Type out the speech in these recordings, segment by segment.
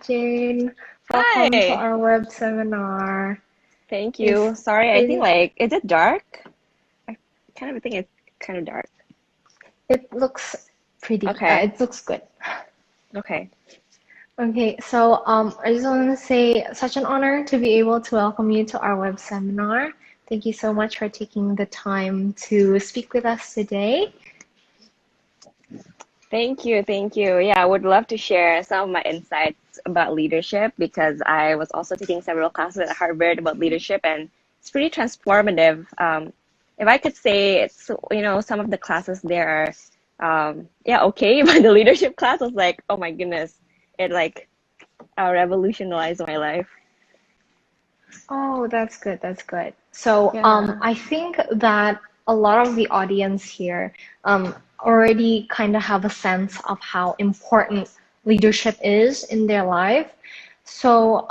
Jane. Welcome to Hi. our web seminar. Thank Is you. Sorry, I think is is it dark? I kind of think it's kind of dark. it looks pretty Okay. it looks good. Okay. Okay, so I just want to say such an honor to be able to welcome you to our web seminar. Thank you so much for taking the time to speak with us today. Thank you. Thank you. Yeah, I would love to share some of my insights about leadership because I was also taking several classes at Harvard about leadership and it's pretty transformative. If I could say it's, some of the classes there are, yeah, okay, but the leadership class was like, oh my goodness, it revolutionized my life. Oh, that's good. That's good. So, Yeah. I think that a lot of the audience here already kind of have a sense of how important leadership is in their life. So,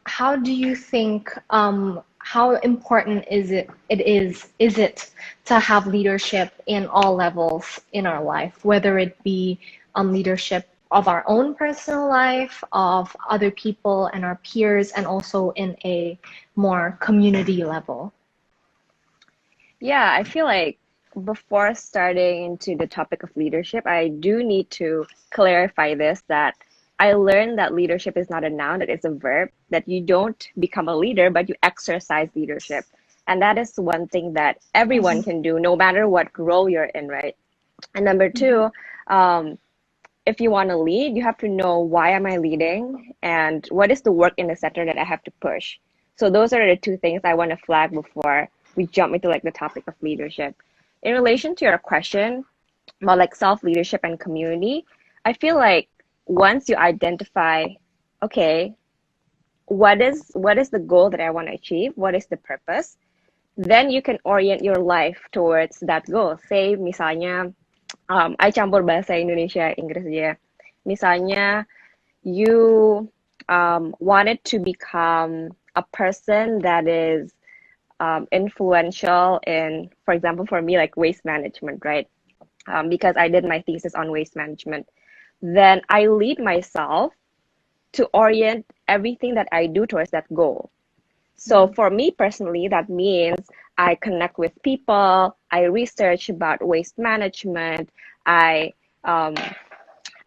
how do you think, how important is it to have leadership in all levels in our life, whether it be leadership of our own personal life, of other people and our peers, and also in a more community level? Yeah, I feel like before starting into the topic of leadership, I do need to clarify this that I learned that leadership is not a noun, that it's a verb, that you don't become a leader, but you exercise leadership. And that is one thing that everyone can do, no matter what role you're in, right? And number Mhm. two, if you want to lead, you have to know why am I leading and what is the work in the center that I have to push. So those are the two things I want to flag before we jump into the topic of leadership. In relation to your question about self-leadership and community, I feel like once you identify, okay, what is the goal that I want to achieve? What is the purpose? Then you can orient your life towards that goal. Say misalnya I campur bahasa Indonesia Inggris aja ya. Misalnya you wanted to become a person that is influential in, for example, for me, like waste management, right? Because I did my thesis on waste management. Then I lead myself to orient everything that I do towards that goal. So Mhm. for me personally, that means I connect with people, I research about waste management, I um,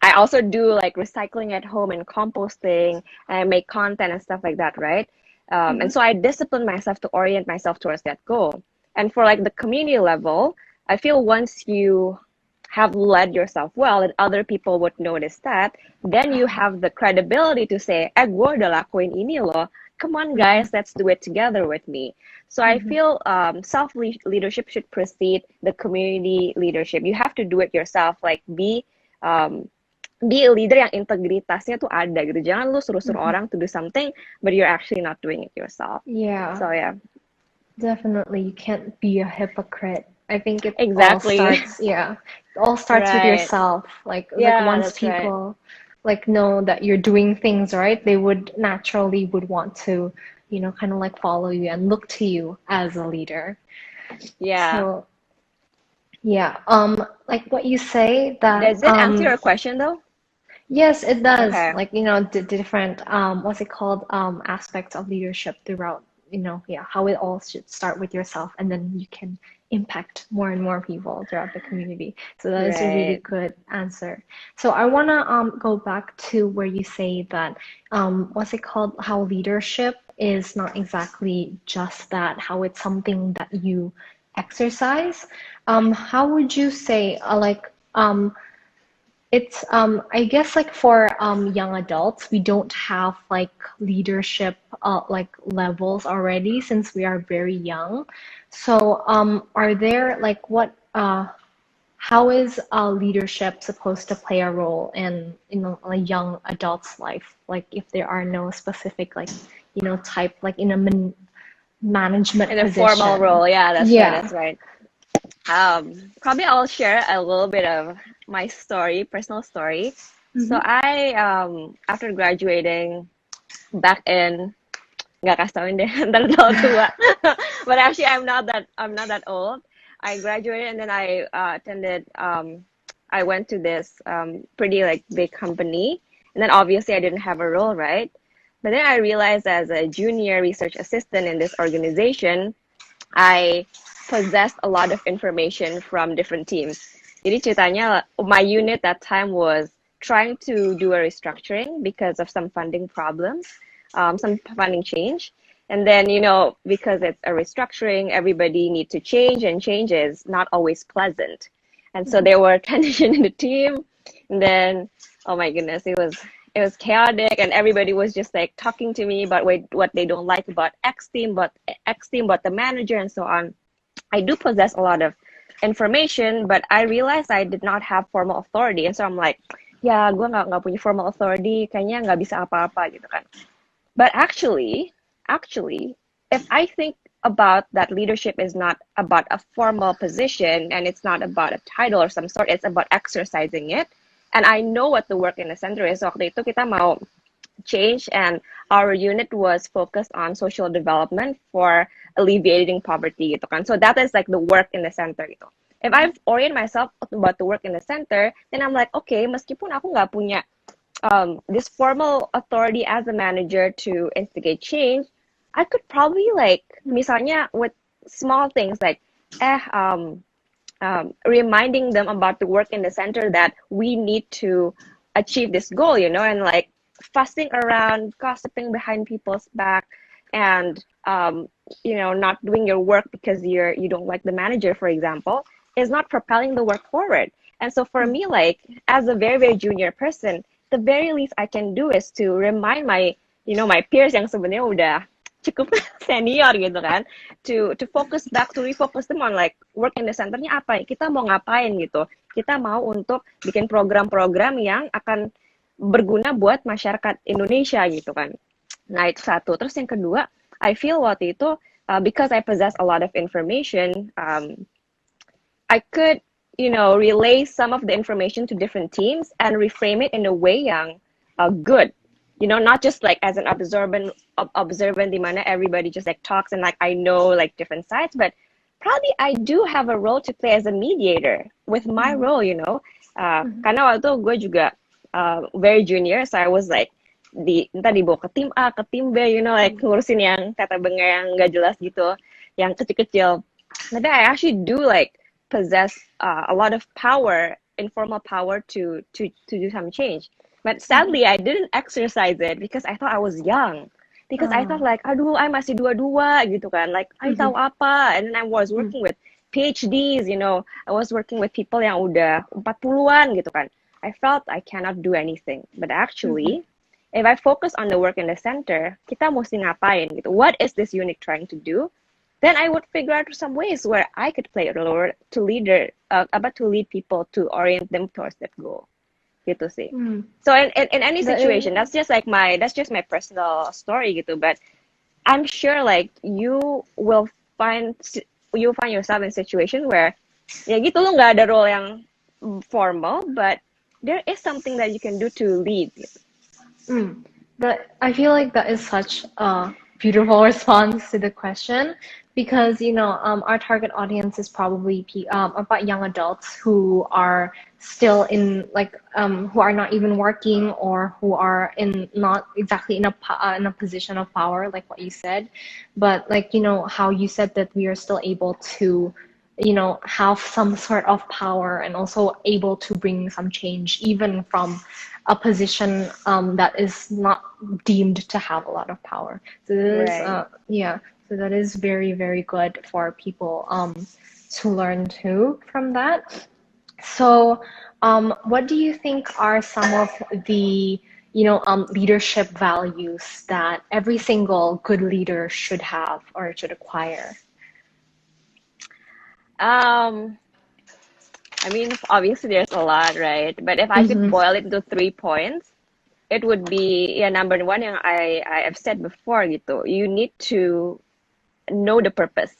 I also do like recycling at home and composting, and I make content and stuff like that, right? And Mhm. so I discipline myself to orient myself towards that goal. And for the community level, I feel once you have led yourself well and other people would notice that, then you have the credibility to say, gue udah lakuin ini loh. Come on, Mhm. guys, let's do it together with me. So I Mhm. feel self leadership should precede the community leadership. You have to do it yourself, like um, be a leader yang integritasnya tuh ada gitu. Jangan lu suruh-suruh Mhm. orang to do something, but you're actually not doing it yourself. Yeah, So yeah, definitely. You can't be a hypocrite. I think it all exactly. starts, yeah, it all starts with Right. yourself. Like Yeah, once that's right. people know that you're doing things right, they would naturally would want to, kind of like follow you and look to you as a leader. Yeah. So yeah, like what you say that Does it answer your question though? yes, it does. Okay. Like, the different, what's it called, aspects of leadership throughout, yeah, how it all should start with yourself and then you can impact more and more people throughout the community. So that is a really Right. good answer. So I wanna go back to where you say that, what's it called, how leadership is not exactly just that, how it's something that you exercise. How would you say, it's I guess like for young adults, we don't have like leadership like levels already since we are very young. So are there like what how is leadership supposed to play a role in a young adult's life? Like if there are no specific like type like in a management In a formal position. role, yeah, that's right, Yeah. that's right. Probably I'll share a little bit of my story, personal story. So Mm-hmm. I after graduating back in nggak kasih tauin deh ntar terlalu tua but actually I'm not that old. I graduated and then I attended I went to this pretty like big company And then obviously I didn't have a role, right? But then I realized as a junior research assistant in this organization, I possessed a lot of information from different teams. Jadi ceritanya, my unit that time was trying to do a restructuring because of some funding problems, some funding change. And then, because it's a restructuring, everybody needs to change, and change is not always pleasant. And so there were tension in the team. And then, oh my goodness, it was chaotic, and everybody was just like talking to me about what they don't like about X team, about the manager, and so on. I do possess a lot of information, but I realized I did not have formal authority, and so I'm like, ya, gue nggak punya formal authority, kayaknya nggak bisa apa-apa gitu kan. But actually, if I think about that, leadership is not about a formal position, and it's not about a title or some sort. It's about exercising it. And I know what the work in the center is. So waktu itu kita mau change, and our unit was focused on social development for alleviating poverty gitu kan. So that is like the work in the center gitu. If I orient myself about the work in the center, then I'm like, okay, meskipun aku nggak punya this formal authority as a manager to instigate change, I could probably like, misalnya with small things like, reminding them about the work in the center, that we need to achieve this goal, and like fussing around, gossiping behind people's back, and not doing your work because you don't like the manager, for example, is not propelling the work forward. And so for me, like as a very, very junior person, the very least I can do is to remind my peers yang sebenarnya udah cukup senior gitu kan, to focus back, to refocus them on like work in the centernya apa, kita mau ngapain gitu, kita mau untuk bikin program-program yang akan berguna buat masyarakat Indonesia gitu kan. Nah itu satu. Terus yang kedua, I feel waktu itu because I possess a lot of information, I could relay some of the information to different teams and reframe it in a way yang good. Not just like as an observant di mana everybody just like talks and like I know like different sides, but probably I do have a role to play as a mediator with my role, karena waktu itu gue juga very junior, so I was like entah dibawa ke tim A, ke tim B, like ngurusin yang tata bengar yang nggak jelas gitu, yang kecil-kecil. But I actually do like possess a lot of power, informal power to do some change. But sadly, I didn't exercise it because I thought I was young. Because I thought like, aduh, I masih dua-dua gitu kan. Like, I tahu apa. And then I was working with PhDs, I was working with people yang udah 40-an gitu kan. I felt I cannot do anything. But actually, if I focus on the work in the center, kita mesti ngapain gitu. What is this unit trying to do? Then I would figure out some ways where I could play a role to lead people, to orient them towards that goal. Gitu sih. So in any situation, that's just my personal story gitu. But I'm sure like you will find yourself in a situation where ya gitu lo nggak ada role yang formal, but there is something that you can do to lead. Gitu. But I feel like that is such a beautiful response to the question, because our target audience is probably about young adults who are still in like who are not even working, or who are not exactly in a position of power, like what you said, but like how you said that we are still able to have some sort of power, and also able to bring some change even from a position that is not deemed to have a lot of power. So that is, so that is very, very good for people to learn too from that. So what do you think are some of the leadership values that every single good leader should have or should acquire? I mean, obviously there's a lot, right? But if I could boil it into 3 points, it would be, number one, yang I have said before gitu, you need to know the purpose.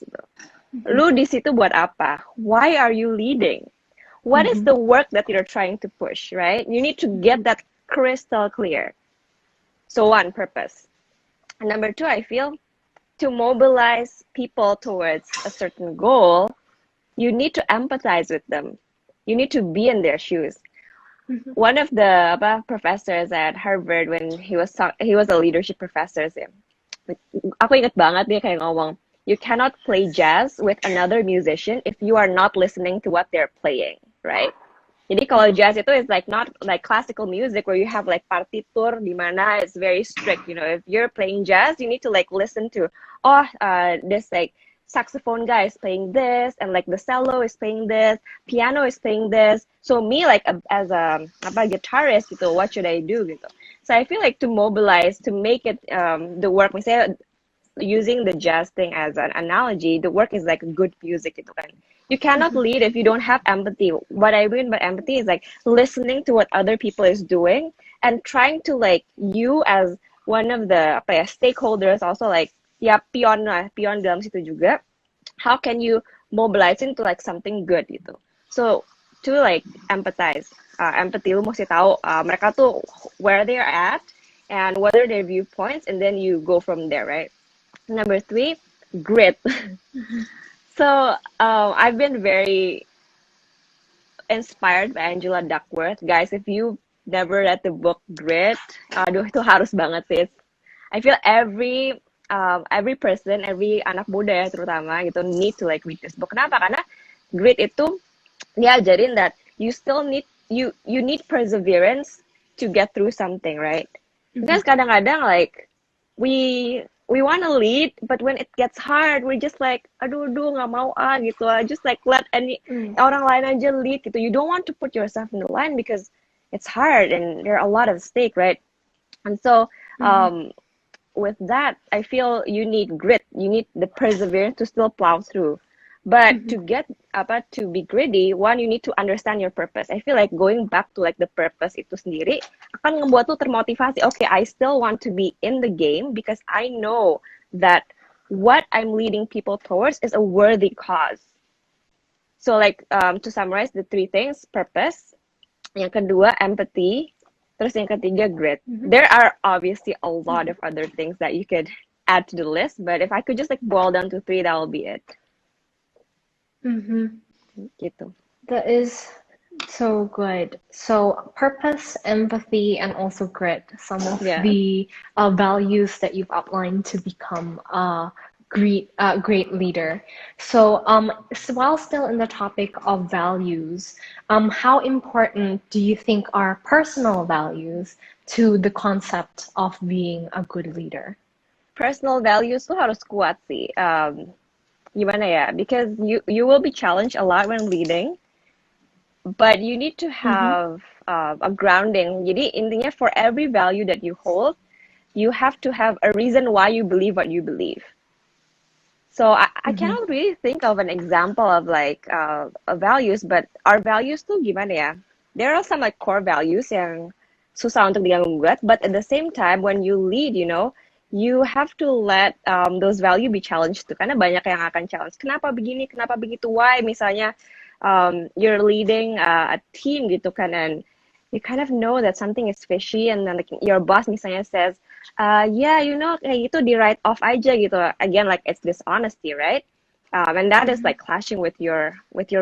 Lu di situ buat apa? Why are you leading? What is the work that you're trying to push, right? You need to get that crystal clear. So one, purpose. And number two, I feel to mobilize people towards a certain goal, you need to empathize with them. You need to be in their shoes. one of the professors at Harvard when he was a leadership professor sih. Aku ingat banget dia kayak ngomong, you cannot play jazz with another musician if you are not listening to what they're playing, right? Jadi kalau jazz itu is like not like classical music where you have like partitur di mana it's very strict, you know. If you're playing jazz, you need to like listen to this like saxophone guy is playing this and like the cello is playing this, piano is playing this. So me like as a guitarist gitu, what should I do gitu. So I feel like to mobilize to make it the work misalnya using the jazz thing as an analogy, the work is like good music gitu kan. You cannot lead if you don't have empathy. What I mean by empathy is like listening to what other people is doing and trying to like you as one of the stakeholders also like ya pion dalam situ juga. How can you mobilize into like something good gitu. So to like empathize, empathy lu mesti tahu mereka tuh where they're at and what are their viewpoints and then you go from there, right? Number 3, grit. So I've been very inspired by Angela Duckworth. Guys, if you never read the book Grit, aduh itu harus banget sih. I feel every person, every anak muda ya terutama gitu need to like read this book. Kenapa? Karena grit itu dia ajarin that you still need you need perseverance to get through something, right? Because kadang-kadang like we want to lead, but when it gets hard, we just like, aduh nggak mau gitu. Just like let orang lain aja lead gitu. You don't want to put yourself in the line because it's hard and there are a lot of stake, right? And so with that, I feel you need grit. You need the perseverance to still plow through. But to get to be gritty, one, you need to understand your purpose. I feel like going back to like the purpose itu sendiri akan ngebuat lu termotivasi. Okay, I still want to be in the game because I know that what I'm leading people towards is a worthy cause. So like to summarize the 3 things, purpose, yang kedua empathy, terus yang ketiga grit. There are obviously a lot of other things that you could add to the list, but if I could just like boil down to 3, that will be it. Gitu. That is so good. So purpose, empathy, and also grit, some of the values that you've outlined to become a great leader. So while still in the topic of values, how important do you think are personal values to the concept of being a good leader? Personal values tuh harus kuat sih. Gimana ya? Because you will be challenged a lot when leading, but you need to have a grounding. Jadi intinya for every value that you hold, you have to have a reason why you believe what you believe. So I cannot really think of an example of like values, but our values tuh gimana ya? There are some like core values yang susah untuk diganggu gugat, but at the same time when you lead, you know, you have to let those value be challenged tuh, karena banyak yang akan challenge. Kenapa begini? Kenapa begitu? Why? Misalnya you're leading a team gitu kan, and you kind of know that something is fishy, and then like, your boss misalnya says, yeah, you know, kayak gitu di write off aja gitu. Again, like it's dishonesty, right? And that is like clashing with your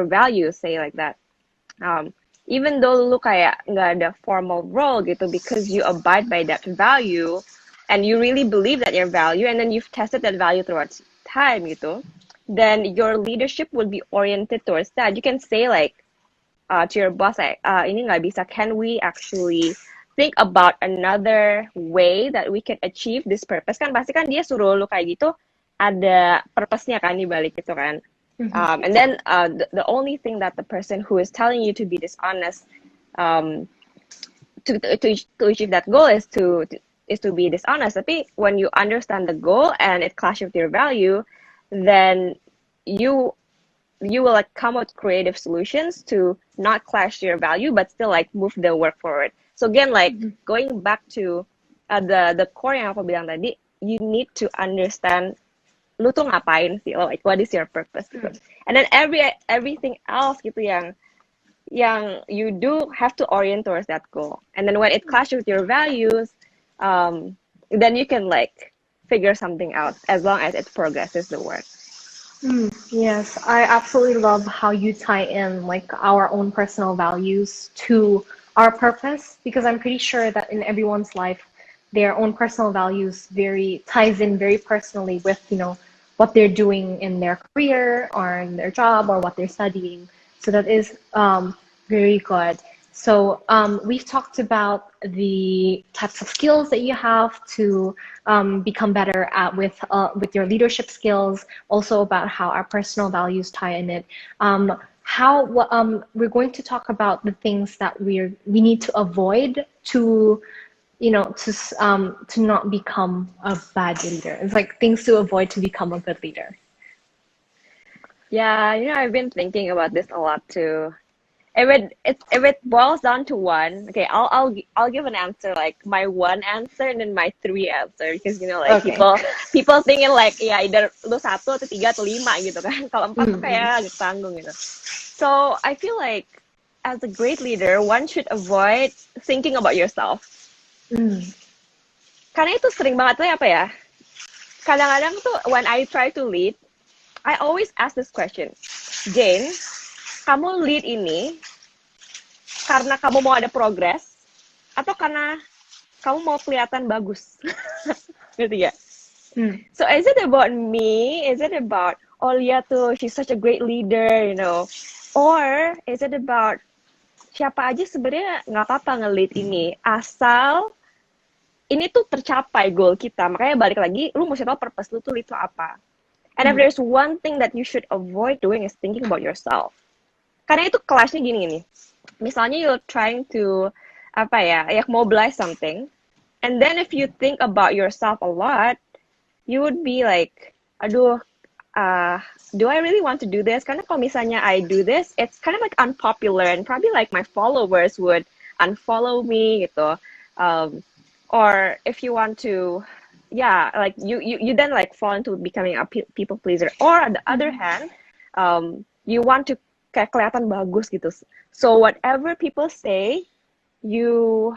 values, say like that. Even though lu kayak nggak ada formal role gitu, because you abide by that value. And you really believe that your value, and then you've tested that value throughout time gitu, then your leadership will be oriented towards that. You can say like to your boss, like, ini nggak bisa, can we actually think about another way that we can achieve this purpose? Kan pasti kan dia suruh lu kayak gitu, ada purpose-nya kan di balik itu kan. And then the only thing that the person who is telling you to be dishonest to achieve that goal is to be dishonest. Tapi when you understand the goal and it clashes with your value, then you will like come up with creative solutions to not clash your value but still like move the work forward. So again, like going back to the core yang aku bilang tadi, you need to understand lu tuh ngapain sih, like what is your purpose gitu. And then everything else gitu yang you do have to orient towards that goal. And then when it clashes with your values, then you can like figure something out as long as it progresses the work. Yes, I absolutely love how you tie in like our own personal values to our purpose, because I'm pretty sure that in everyone's life, their own personal values ties in very personally with, what they're doing in their career or in their job or what they're studying. So that is very good. So we've talked about the types of skills that you have to become better at with your leadership skills. Also about how our personal values tie in it. We're going to talk about the things that we need to avoid to to not become a bad leader. It's like things to avoid to become a good leader. Yeah, I've been thinking about this a lot too. If it boils down to one, okay, I'll give an answer, like my one answer and then my three answer, because like Okay. people thinking like ya either lu satu atau tiga atau lima gitu kan. Kalau empat tuh kayak agak tanggung gitu. So I feel like as a great leader, one should avoid thinking about yourself. Karena itu sering banget tuh apa ya? Kadang-kadang tuh when I try to lead, I always ask this question, Jane, kamu lead ini karena kamu mau ada progress atau karena kamu mau kelihatan bagus? Ngerti gak? So is it about me? Is it about, oh lihat tuh, she's such a great leader, Or is it about siapa aja sebenarnya nggak apa-apa nge-lead ini, asal ini tuh tercapai goal kita. Makanya balik lagi, lu mesti tahu purpose lu tuh itu apa. And if there's one thing that you should avoid doing is thinking about yourself. Karena itu kelasnya gini. Misalnya you're trying to, mobilize something. And then if you think about yourself a lot, you would be like, aduh, do I really want to do this? Karena kalau misalnya I do this, it's kind of like unpopular and probably like my followers would unfollow me gitu. Or if you want to, like you then like fall into becoming a people pleaser. Or on the other hand, you want to kayak kelihatan bagus gitu. So whatever people say, you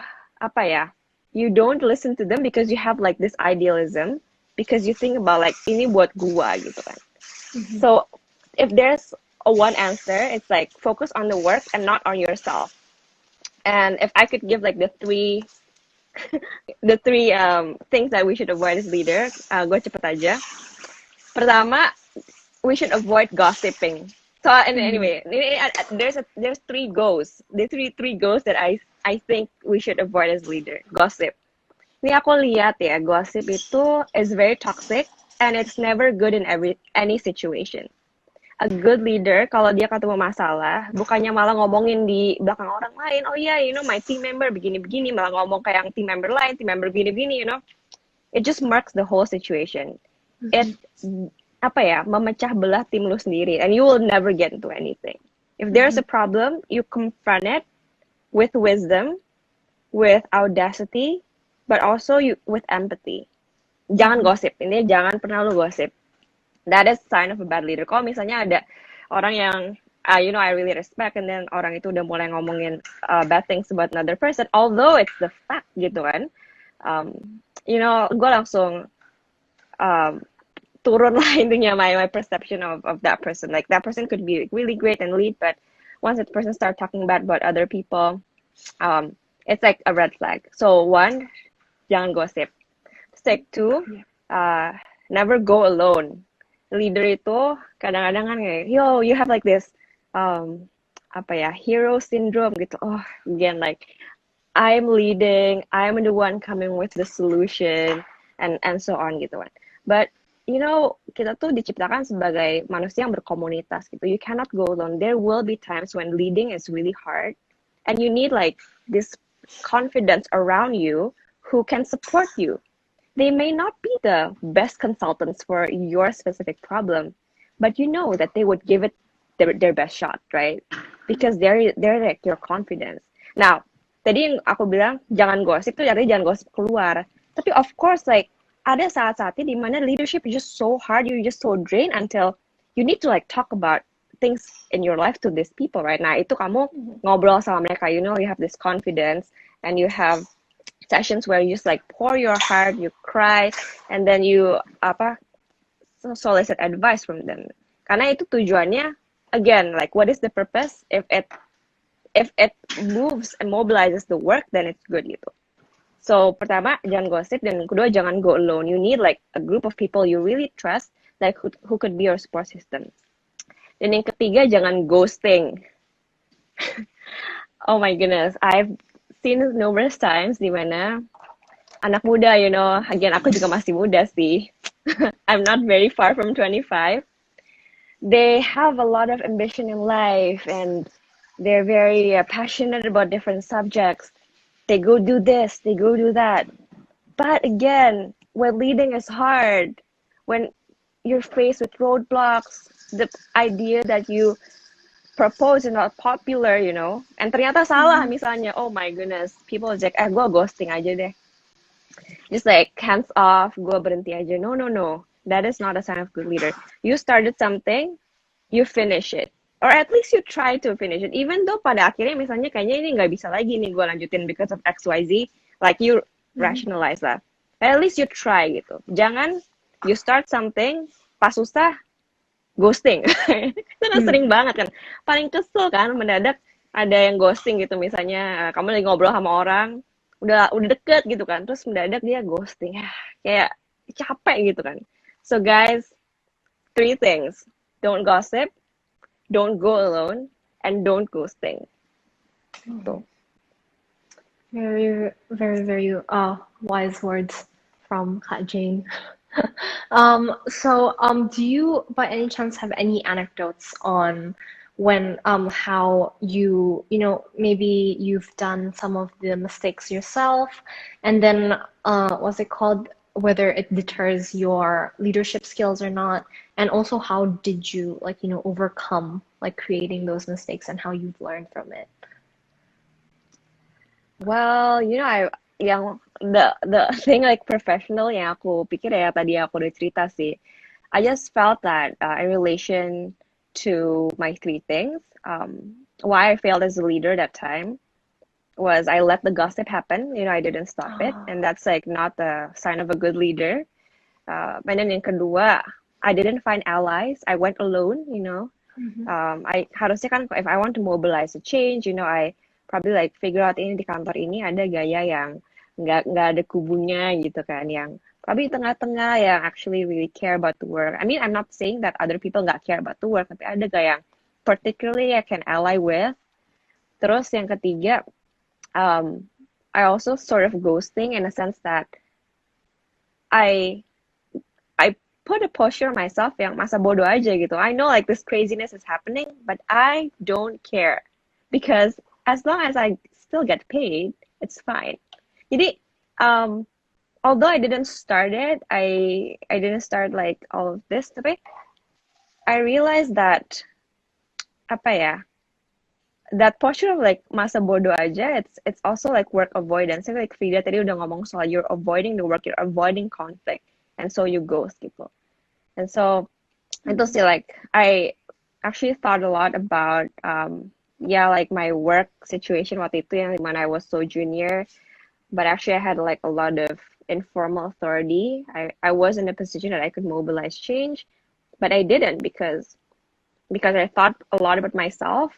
don't listen to them because you have like this idealism, because you think about like ini buat gua gitu kan. So if there's a one answer, it's like focus on the work and not on yourself. And if I could give like the three things that we should avoid as leader, gue cepet aja. Pertama, we should avoid gossiping. So anyway, there's three goals. The three goals that I think we should avoid as leader. Gossip. Ini aku lihat ya, gossip itu is very toxic and it's never good in any situation. A good leader, kalau dia ketemu masalah, bukannya malah ngomongin di belakang orang lain, oh yeah, my team member begini-begini, malah ngomong kayak yang team member lain, team member begini-begini, it just marks the whole situation. It, memecah belah tim lu sendiri, and you will never get into anything. If there's a problem, you confront it with wisdom, with audacity, but also with empathy. Jangan gosip, ini jangan pernah lu gosip. That is sign of a bad leader. Kalau misalnya ada orang yang, I really respect, and then orang itu udah mulai ngomongin bad things about another person, although it's the fact gitu kan, gue langsung turun lah intinya my perception of that person. Like that person could be really great and lead, but once that person start talking bad about other people, it's like a red flag. So one, jangan gossip. Step two, never go alone. Leader itu kadang-kadang kan kayak, you have like this hero syndrome gitu. Oh, again, like I'm leading, I'm the one coming with the solution and so on gitu kan. But kita tuh diciptakan sebagai manusia yang berkomunitas gitu. You cannot go alone. There will be times when leading is really hard and you need like this confidence around you who can support you. They may not be the best consultants for your specific problem, but you know that they would give it their best shot, right? Because they're like your confidence. Now, tadi yang aku bilang jangan gosip tuh artinya jangan gosip keluar. Tapi of course, like ada saat-saatnya di mana leadership is just so hard, you're just so drained until you need to like talk about things in your life to these people, right? Nah, itu kamu ngobrol sama mereka, you have this confidence and you have sessions where you just like pour your heart, you cry, and then you solicit advice from them. Karena itu tujuannya, again, like what is the purpose? If if it moves and mobilizes the work, then it's good gitu. So pertama, jangan gossip, dan kedua, jangan go alone. You need like a group of people you really trust, like who could be your support system. Dan yang ketiga, jangan ghosting. Oh my goodness, I've seen it numerous times di mana anak muda, again aku juga masih muda sih. I'm not very far from 25. They have a lot of ambition in life and they're very passionate about different subjects. They go do this, they go do that. But again, when leading is hard, when you're faced with roadblocks, the idea that you propose is not popular, and ternyata salah misalnya, oh my goodness, people are like, gue ghosting aja deh. Just like hands off, gue berhenti aja. No. That is not a sign of good leader. You started something, you finish it. Or at least you try to finish it. Even though pada akhirnya misalnya kayaknya ini nggak bisa lagi nih gue lanjutin because of XYZ. Like you rationalize that. But at least you try gitu. Jangan you start something, pas susah, ghosting. Itu kan sering banget kan. Paling kesel kan mendadak ada yang ghosting gitu. Misalnya kamu lagi ngobrol sama orang, udah deket gitu kan. Terus mendadak dia ghosting. Kayak capek gitu kan. So guys, 3 things. Don't gossip, don't go alone, and don't ghosting. So. Very, very, very wise words from Kak Jane. Do you by any chance have any anecdotes on when how maybe you've done some of the mistakes yourself, and then what's it called, whether it deters your leadership skills or not, and also how did you overcome like creating those mistakes and how you've learned from it? Well, the thing like professional yang aku pikir ya tadi aku udah cerita sih. I just felt that in relation to my 3 things, why I failed as a leader that time was I let the gossip happen. I didn't stop it, and that's like not the sign of a good leader. And then yang kedua, I didn't find allies. I went alone. I harusnya kan if I want to mobilize a change, I probably like figure out ini di kantor ini ada gaya yang nggak ada kubunya gitu kan, yang probably tengah-tengah yang actually really care about the work. I mean, I'm not saying that other people nggak care about the work, tapi ada gaya yang particularly I can ally with. Terus yang ketiga, I also sort of ghosting in a sense that I put a posture on myself yang masa bodoh aja gitu. I know like this craziness is happening, but I don't care because as long as I still get paid, it's fine. Jadi, although I didn't start it, I didn't start like all of this, tapi I realized that that posture of like masa bodoh aja, it's also like work avoidance. Like Frida tadi udah ngomong soal you're avoiding the work, you're avoiding conflict, and so you ghost people. And so itu sih like I actually thought a lot about like my work situation waktu itu yang dimana I was so junior, but actually I had like a lot of informal authority. I was in a position that I could mobilize change, but I didn't because I thought a lot about myself.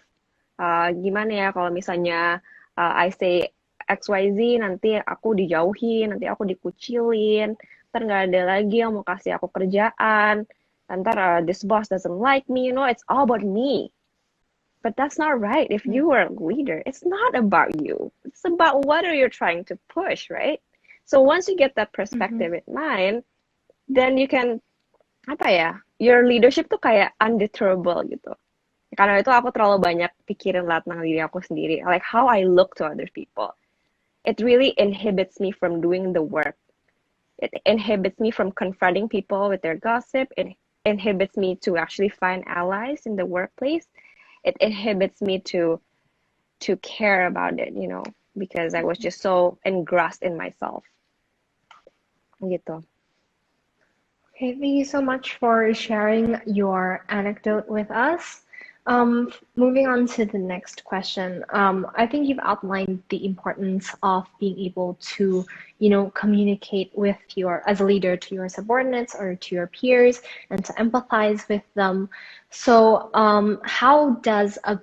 Gimana ya kalau misalnya I say XYZ, nanti aku dijauhin, nanti aku dikucilin, ntar nggak ada lagi yang mau kasih aku kerjaan, ntar this boss doesn't like me, it's all about me. But that's not right. If you are a leader, it's not about you. It's about what are you trying to push, right? So once you get that perspective in mind, then you can, your leadership tuh kayak undeterrable gitu. Karena itu aku terlalu banyak pikirin tentang diri aku sendiri. Like how I look to other people. It really inhibits me from doing the work. It inhibits me from confronting people with their gossip. It inhibits me to actually find allies in the workplace. It inhibits me to care about it, because I was just so engrossed in myself. Gitu. Okay, thank you so much for sharing your anecdote with us. Moving on to the next question. I think you've outlined the importance of being able to, communicate with as a leader to your subordinates or to your peers and to empathize with them. So, how does a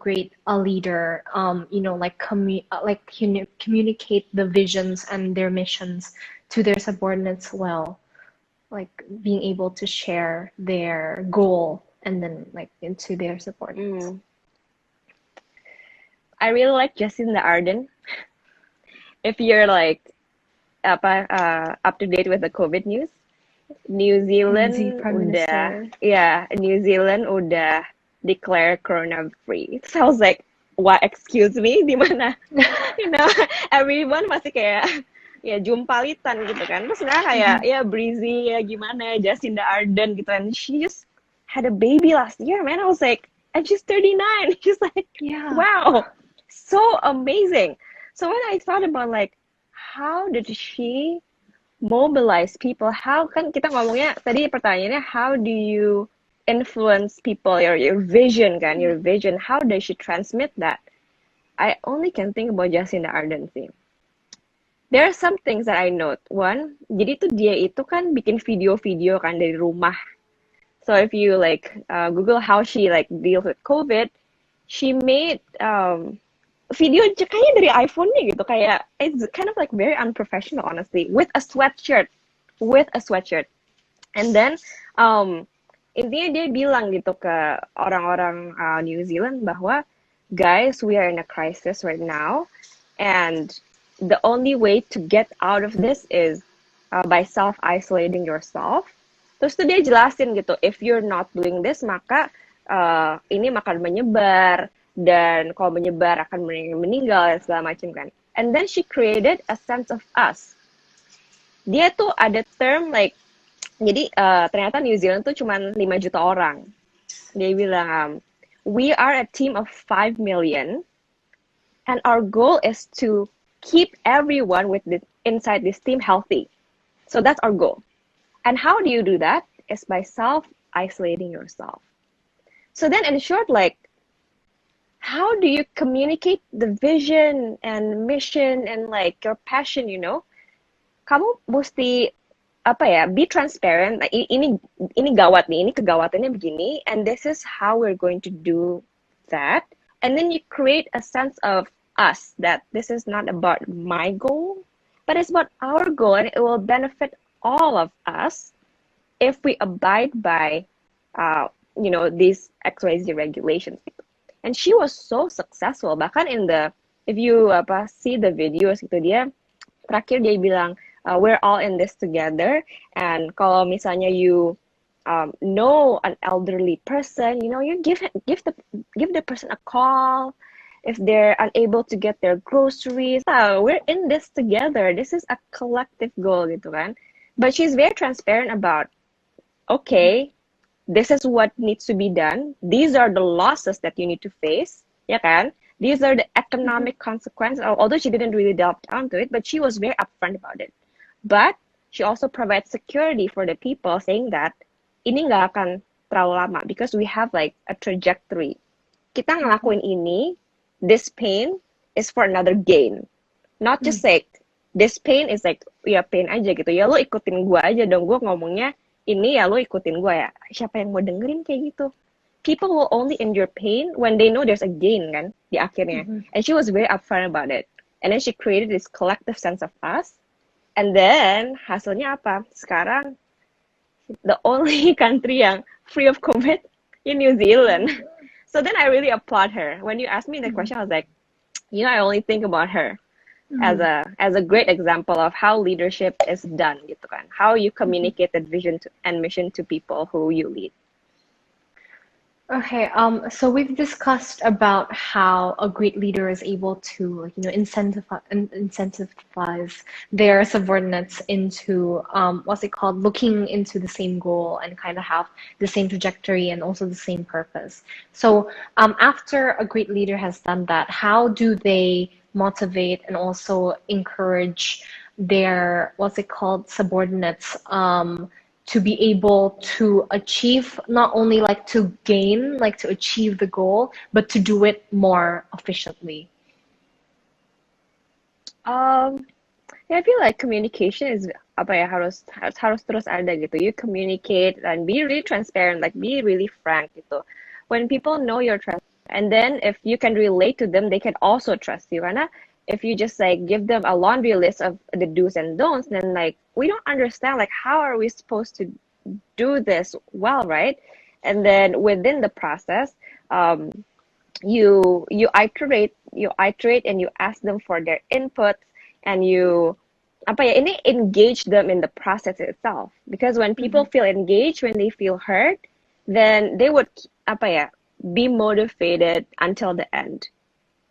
leader, communicate the visions and their missions to their subordinates well? Like being able to share their goal and then like into their subordinates. Mm. I really like Jacinda Ardern. If you're like up to date with the COVID news, New Zealand Prime udah, Minister. yeah, New Zealand udah declare corona free. So I was like, what? Excuse me, di mana? You know, everyone masih kayak ya jumpalitan gitu kan. Terus sebenarnya kayak ya breezy ya gimana Jacinda Ardern gitu, and she just had a baby last year, man. I was like, and she's 39. She's like, Yeah. wow, so amazing. So when I thought about like, how did she mobilize people? How kan kita ngomongnya tadi pertanyaannya, how do you influence people, your vision kan, your vision, how does she transmit that? I only can think about Jacinda Ardern sih. There are some things that I note. One, jadi tuh dia itu kan bikin video-video kan dari rumah. So if you like Google how she like deals with COVID, she made video kayaknya dari iPhone-nya gitu, kayak it's kind of like very unprofessional honestly, with a sweatshirt. And then intinya dia bilang gitu ke orang-orang New Zealand bahwa guys, we are in a crisis right now, and the only way to get out of this is by self-isolating yourself. Terus tuh dia jelasin gitu, if you're not doing this, maka ini akan menyebar, dan kalau menyebar akan meninggal dan segala macam kan. And then she created a sense of us. Dia tuh ada term like, jadi ternyata New Zealand tuh cuma 5 juta orang. Dia bilang, we are a team of 5 million, and our goal is to keep everyone inside this team healthy. So that's our goal. And how do you do that? Is by self-isolating yourself. So then in short, like, how do you communicate the vision and mission and like your passion, Kamu mesti be transparent. Like, ini gawat nih, ini kegawatannya begini, and this is how we're going to do that. And then you create a sense of us, that this is not about my goal, but it's about our goal, and it will benefit all of us if we abide by these XYZ regulations. And she was so successful. Bahkan if you see the videos gitu, terakhir dia bilang, we're all in this together, and kalau misalnya you know an elderly person, you give the person a call if they're unable to get their groceries. We're in this together. This is a collective goal gitu kan. But she's very transparent about, okay, this is what needs to be done. These are the losses that you need to face, ya kan? These are the economic consequences, although she didn't really delve down to it, but she was very upfront about it. But she also provides security for the people, saying that ini nggak akan terlalu lama, because we have like a trajectory. Kita ngelakuin ini, this pain is for another gain. Not just like, this pain is like, ya pain aja gitu. Ya lo ikutin gue aja dong, gue ngomongnya ini ya lo ikutin gue ya. Siapa yang mau dengerin kayak gitu? People will only endure pain when they know there's a gain kan di akhirnya. And she was very upfront about it. And then she created this collective sense of us. And then hasilnya apa? Sekarang the only country yang free of COVID in New Zealand. So then I really applaud her. When you asked me the question, I was like, I only think about her as a great example of how leadership is done gitu kan. How you communicate that vision and mission to people who you lead. Okay, so we've discussed about how a great leader is able to, incentivize their subordinates into, looking into the same goal and kind of have the same trajectory and also the same purpose. So, after a great leader has done that, how do they motivate and also encourage their, subordinates, to be able to achieve, not only like to gain, like to achieve the goal, but to do it more efficiently? Um, yeah, I feel like communication is apa ya harus terus ada gitu. You communicate and be really transparent, like be really frank gitu. When people know you're trust, and then if you can relate to them, they can also trust you. Karena if you just like give them a laundry list of the do's and don'ts, then like we don't understand like how are we supposed to do this well, right? And then within the process, um, you iterate and you ask them for their input, and you apa ya ini engage them in the process itself, because when people feel engaged, when they feel heard, then they would apa ya be motivated until the end.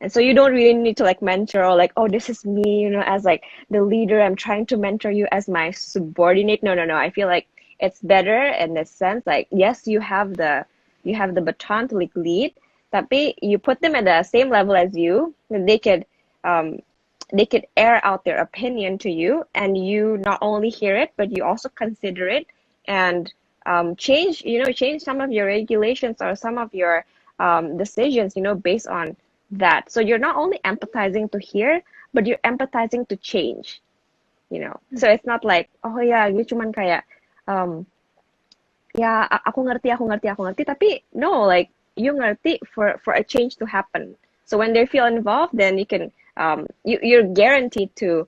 And so you don't really need to like mentor or like, oh, this is me, as like the leader, I'm trying to mentor you as my subordinate. No, no, no. I feel like it's better in the sense like, yes, you have the baton to like lead, tapi you put them at the same level as you, and um they could air out their opinion to you, and you not only hear it, but you also consider it, and change some of your regulations or some of your decisions, based on that. So you're not only empathizing to hear, but you're empathizing to change. So it's not like, oh yeah, you cuman kayak, um, ya aku ngerti, tapi no, like you ngerti for a change to happen. So when they feel involved, then you can, you're guaranteed to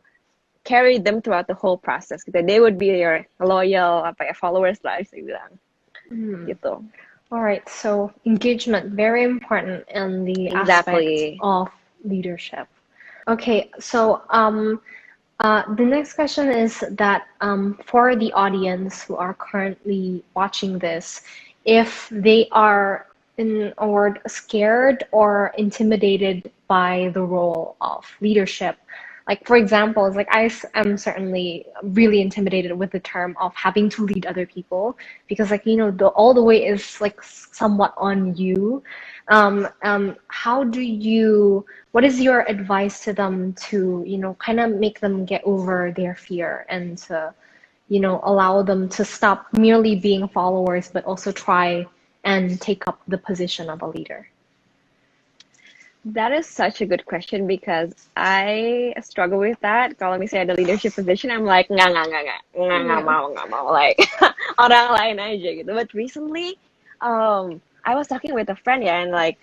carry them throughout the whole process. They would be your loyal followers lah, bisa bilang. Gitu. All right, so engagement, very important in the aspect Exactly. of leadership. Okay, so the next question is that for the audience who are currently watching this, if they are or scared or intimidated by the role of leadership, like for example, it's like I am certainly really intimidated with the term of having to lead other people, because like all the weight is like somewhat on you. How do you, what is your advice to them to kind of make them get over their fear, and to allow them to stop merely being followers but also try and take up the position of a leader? That is such a good question, because I struggle with that. Kalau misalnya ada leadership position, I'm like nggak mau like orang lain aja gitu. But recently, I was talking with a friend, and like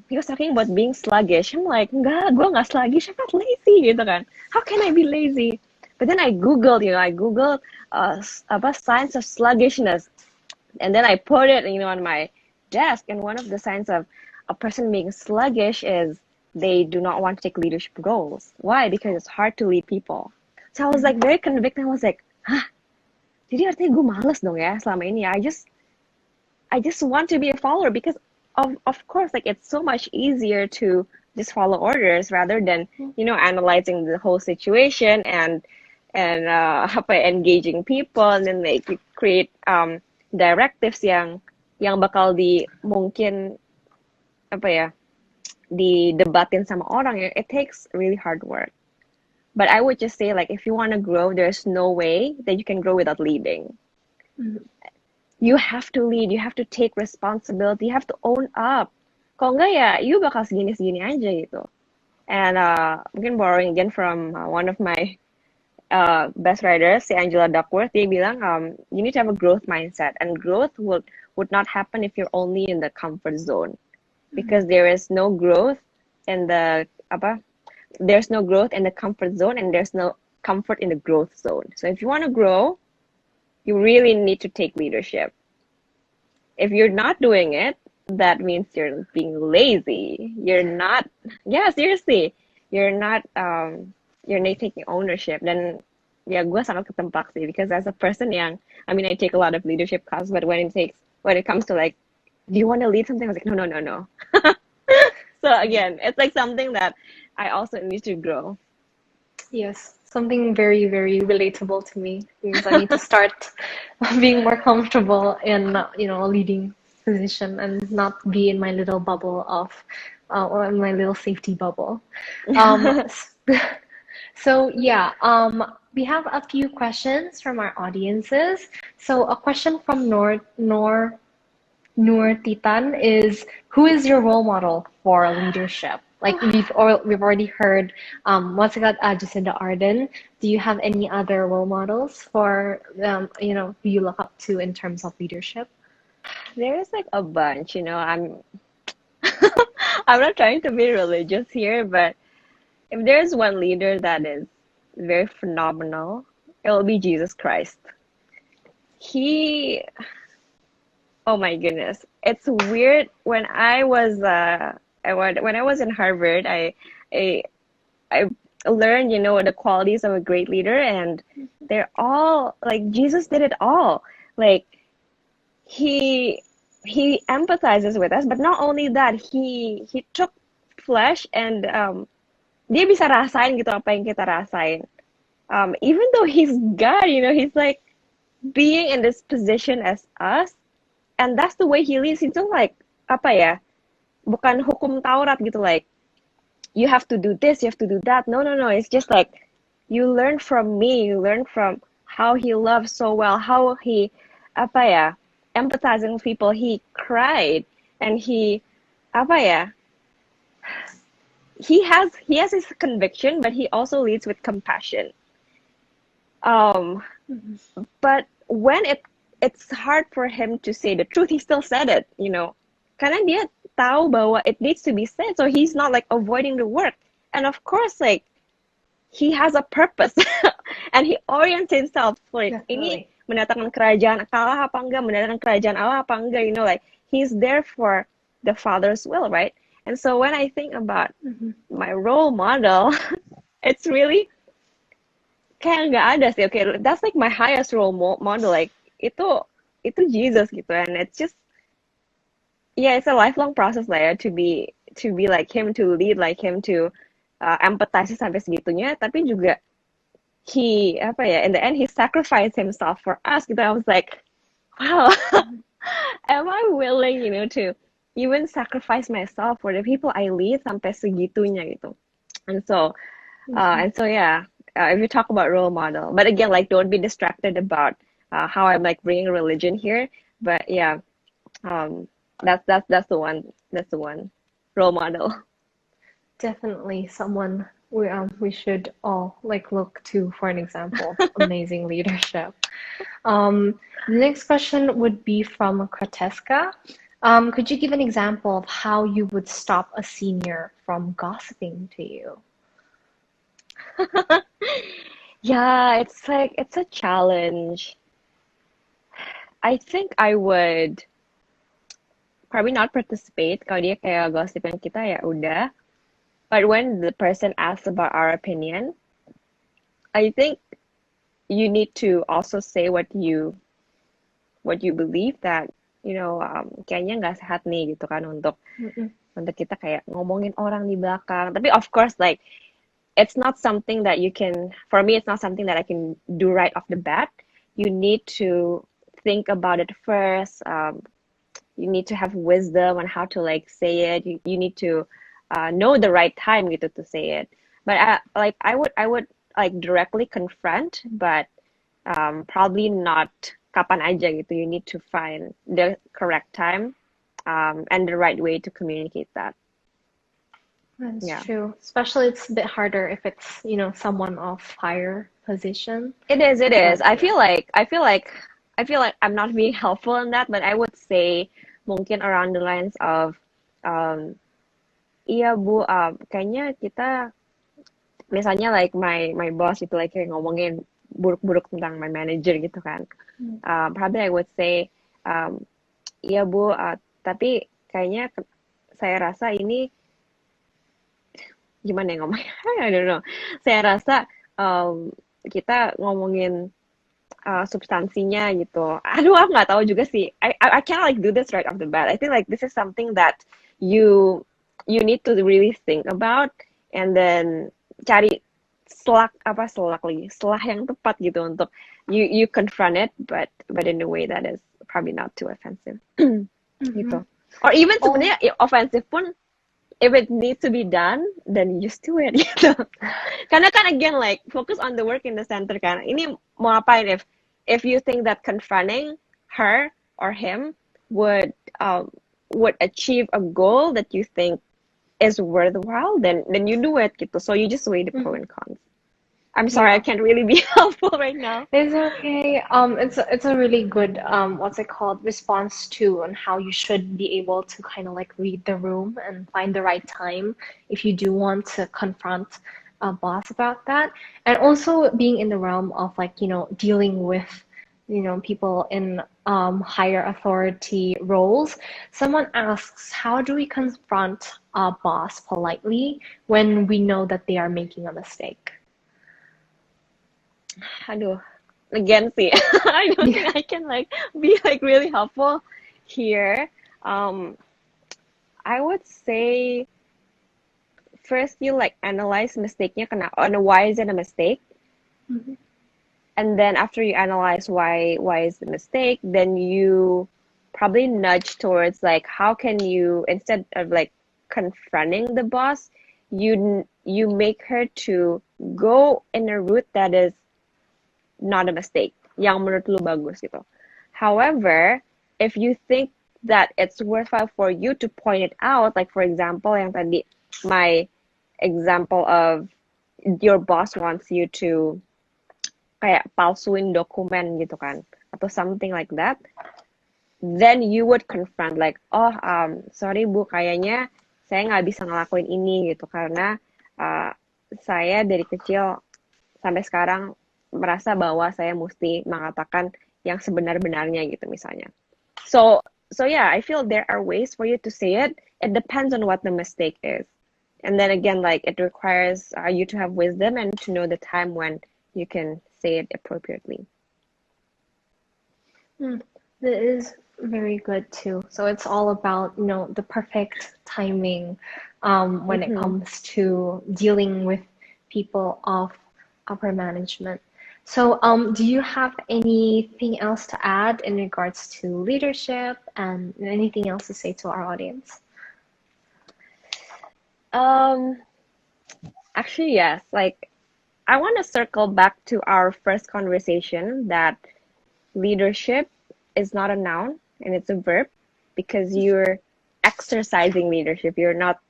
he was talking about being sluggish. I'm like, gue nggak sluggish, I'm not lazy gitu kan. How can I be lazy? But then I googled about signs of sluggishness, and then I put it on my desk, and one of the signs of a person being sluggish is they do not want to take leadership roles. Why? Because it's hard to lead people. So I was like very convicted. I was like, jadi artinya gue males dong ya selama ini. I just want to be a follower, because of course, like it's so much easier to just follow orders rather than analyzing the whole situation and engaging people, and then like you create directives yang bakal mungkin didebatin sama orang. It takes really hard work. But I would just say, like, if you want to grow, there's no way that you can grow without leading. You have to lead, you have to take responsibility, you have to own up. Kalau enggak ya, you bakal segini-segini aja gitu. And mungkin borrowing again from one of my best writers, si Angela Duckworth, dia bilang, you need to have a growth mindset, and growth would not happen if you're only in the comfort zone. Because there is no growth in the comfort zone, and there's no comfort in the growth zone. So if you want to grow, you really need to take leadership. If you're not doing it, that means you're being lazy. You're not, yeah, seriously, you're not taking ownership. Then yeah, gue sangat ketempak sih, because as a person I take a lot of leadership classes, but when it comes to like, do you want to lead something? I was like, no. So again, it's like something that I also need to grow. Yes, something very, very relatable to me, because I need to start being more comfortable in a leading position, and not be in my little bubble of or in my little safety bubble. So yeah, we have a few questions from our audiences. So a question from Noor Titan is, who is your role model for leadership? Like we've already heard what's it called, Jacinda Ardern. Do you have any other role models for who you look up to in terms of leadership? There's like a bunch, I'm not trying to be religious here, but if there's one leader that is very phenomenal, it will be Jesus Christ. He, oh my goodness, it's weird. When I was in Harvard, I I learned, the qualities of a great leader, and they're all like Jesus did it all. Like he he empathizes with us, but not only that, he took flesh and dia bisa rasain gitu apa yang kita rasain. Even though he's God, he's like being in this position as us, and that's the way he leads. Itu like apa ya? Bukan hukum Taurat gitu, like you have to do this, you have to do that. No, no, no. It's just like you learn from me. You learn from how he loves so well, how he apa ya, empathizing with people. He cried and he apa ya, he has his conviction, but he also leads with compassion. Um, but when it's hard for him to say the truth, he still said it, karena dia tahu bahwa it needs to be said, so he's not like avoiding the work. And of course, like he has a purpose, and he orients himself like ini Definitely. mendatangkan kerajaan Allah apa enggak, mendatangkan kerajaan Allah apa enggak, like he's there for the Father's will, right? And so when I think about my role model, it's really kayak nggak ada sih. Okay, that's like my highest role model. Like itu Jesus gitu, and it's just yeah, it's a lifelong process lah ya to be like him, to lead like him, to empathize sampai segitunya. Tapi juga he apa ya, in the end he sacrificed himself for us gitu. I was like, wow, am I willing, to even sacrifice myself for the people I lead sampai segitunya gitu. And so yeah, if you talk about role model, but again, like don't be distracted about how I'm like bringing religion here. But yeah, that's the one. That's the one role model. Definitely someone we should all like look to for an example of amazing leadership. The next question would be from Krateska. Could you give an example of how you would stop a senior from gossiping to you? Yeah, it's a challenge. I think I would probably not participate kalau dia kayak gossipin kita, ya udah. But when the person asks about our opinion, I think you need to also say what you believe, that kayaknya nggak sehat nih gitu kan, untuk kita kayak ngomongin orang di belakang. Tapi of course, like it's not something that you can, for me, it's not something that I can do right off the bat. You need to think about it first. You need to have wisdom on how to like say it. You need to know the right time gitu to say it. But I would like directly confront, but probably not kapan aja gitu. You need to find the correct time and the right way to communicate that. That's Yeah. true. Especially it's a bit harder if it's, someone of higher position. It is. But I feel like I'm not being helpful in that, but I would say mungkin around the lines of iya Bu, kayaknya kita misalnya like my boss itu like kayak ngomongin buruk-buruk tentang my manager gitu kan. Probably I would say iya Bu, tapi kayaknya saya rasa ini gimana ya ngomongnya? I don't know. Saya rasa kita ngomongin substansinya gitu. Aduh, aku nggak tahu juga sih. I can't like do this right off the bat. I think like this is something that you need to really think about, and then cari selah yang tepat gitu untuk you confront it, but in a way that is probably not too offensive gitu. Or even sebenarnya offensive pun if it needs to be done, then you just do it gitu. Karena kan again like focus on the work in the center kan. Ini mau ngapain if you think that confronting her or him would achieve a goal that you think is worthwhile, then you do it gitu. So you just weigh the pro and cons. I'm sorry, I can't really be helpful right now. It's okay. It's a really good what's it called, response to on how you should be able to kind of like read the room and find the right time if you do want to confront a boss about that, and also being in the realm of like dealing with people in higher authority roles. Someone asks, how do we confront a boss politely when we know that they are making a mistake? Aduh, again sih, I don't think I can like be like really helpful here. I would say first you like analyze mistake-nya and why is it a mistake? And then after you analyze why is the mistake, then you probably nudge towards like how can you, instead of like confronting the boss, you make her to go in a route that is not a mistake, yang menurut lu bagus gitu. However, if you think that it's worthwhile for you to point it out, like for example, yang tadi my example of your boss wants you to kayak palsuin dokumen gitu kan, atau something like that, then you would confront like, oh, sorry Bu, kayaknya saya nggak bisa ngelakuin ini gitu karena saya dari kecil sampai sekarang merasa bahwa saya mesti mengatakan yang sebenar-benarnya gitu misalnya. So yeah, I feel there are ways for you to say it. It depends on what the mistake is. And then again, like it requires you to have wisdom and to know the time when you can say it appropriately. That is very good too. So it's all about, the perfect timing when it comes to dealing with people of upper management. So do you have anything else to add in regards to leadership and anything else to say to our audience? Actually, yes. Like, I want to circle back to our first conversation that leadership is not a noun and it's a verb, because you're exercising leadership. You're not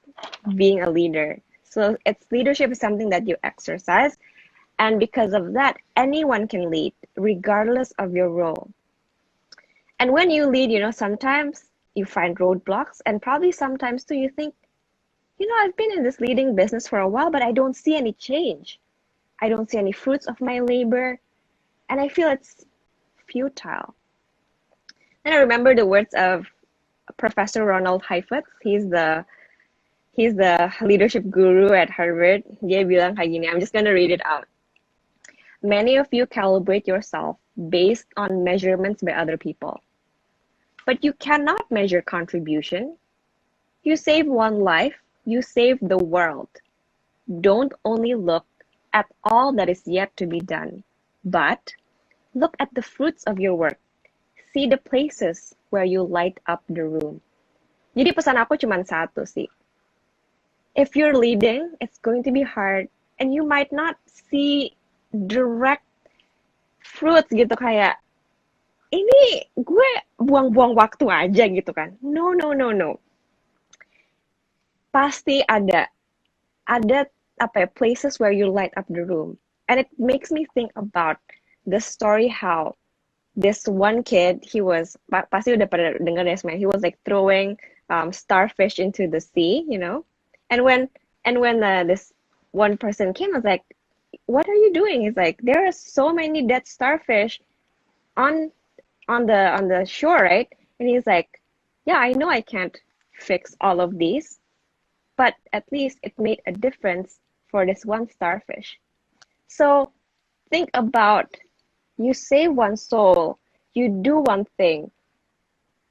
being a leader. So leadership is something that you exercise. And because of that, anyone can lead, regardless of your role. And when you lead, sometimes you find roadblocks, and probably sometimes too, you think, I've been in this leading business for a while, but I don't see any change. I don't see any fruits of my labor, and I feel it's futile. And I remember the words of Professor Ronald Heifetz. He's the leadership guru at Harvard. Dia bilang kayak gini, I'm just gonna read it out. Many of you calibrate yourself based on measurements by other people. But you cannot measure contribution. You save one life, you save the world. Don't only look at all that is yet to be done, but look at the fruits of your work. See the places where you light up the room. Jadi pesan aku cuma satu sih. If you're leading, it's going to be hard, and you might not see direct fruits gitu, kayak ini gue buang-buang waktu aja gitu kan. No. Pasti ada places where you light up the room. And it makes me think about the story how this one kid, he was, pasti udah pada denger deh, he was like throwing starfish into the sea, And when this one person came, I was like, what are you doing? He's like, there are so many dead starfish on the shore, right? And he's like, yeah, I know I can't fix all of these, but at least it made a difference for this one starfish. So think about, you save one soul, you do one thing.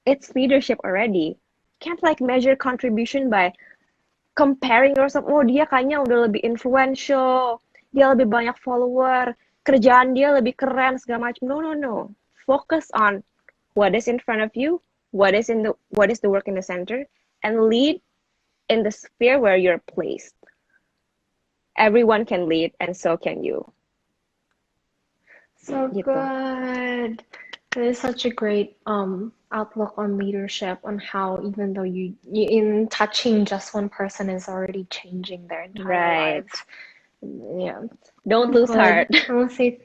It's leadership already. Can't like measure contribution by comparing yourself. Oh, dia kayaknya udah lebih influential, dia lebih banyak follower, kerjaan dia lebih keren segala macam. No. Focus on what is in front of you, what is the work in the center, and lead in the sphere where you're placed. Everyone can lead, and so can you. So Gitu. good. It is such a great outlook on leadership, on how even though you in touching just one person is already changing their entire Right. lives. Yeah. Don't So lose heart. good. I want to say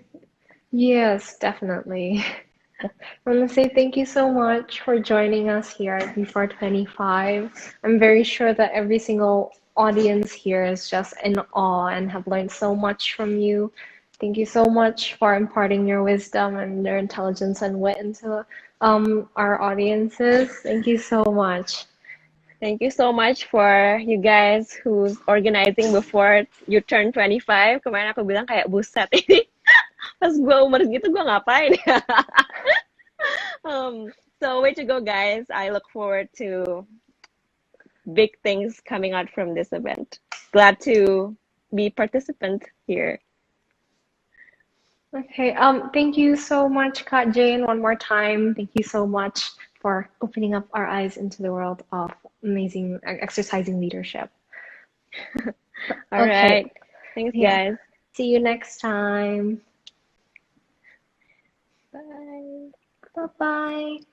yes, definitely. I want to say thank you so much for joining us here at Before 25. I'm very sure that every single audience here is just in awe and have learned so much from you. Thank you so much for imparting your wisdom and your intelligence and wit into our audiences. Thank you so much. Thank you so much for you guys who's organizing before you turn 25. Kemarin aku bilang kayak buset ini. Pas gue umur gitu gue ngapain ya? So way to go, guys. I look forward to big things coming out from this event. Glad to be participant here. Okay, thank you so much, Kat Jane, one more time. Thank you so much for opening up our eyes into the world of amazing exercising leadership. All Okay. right. Thanks, Yeah. guys. See you next time. Bye. Bye-bye.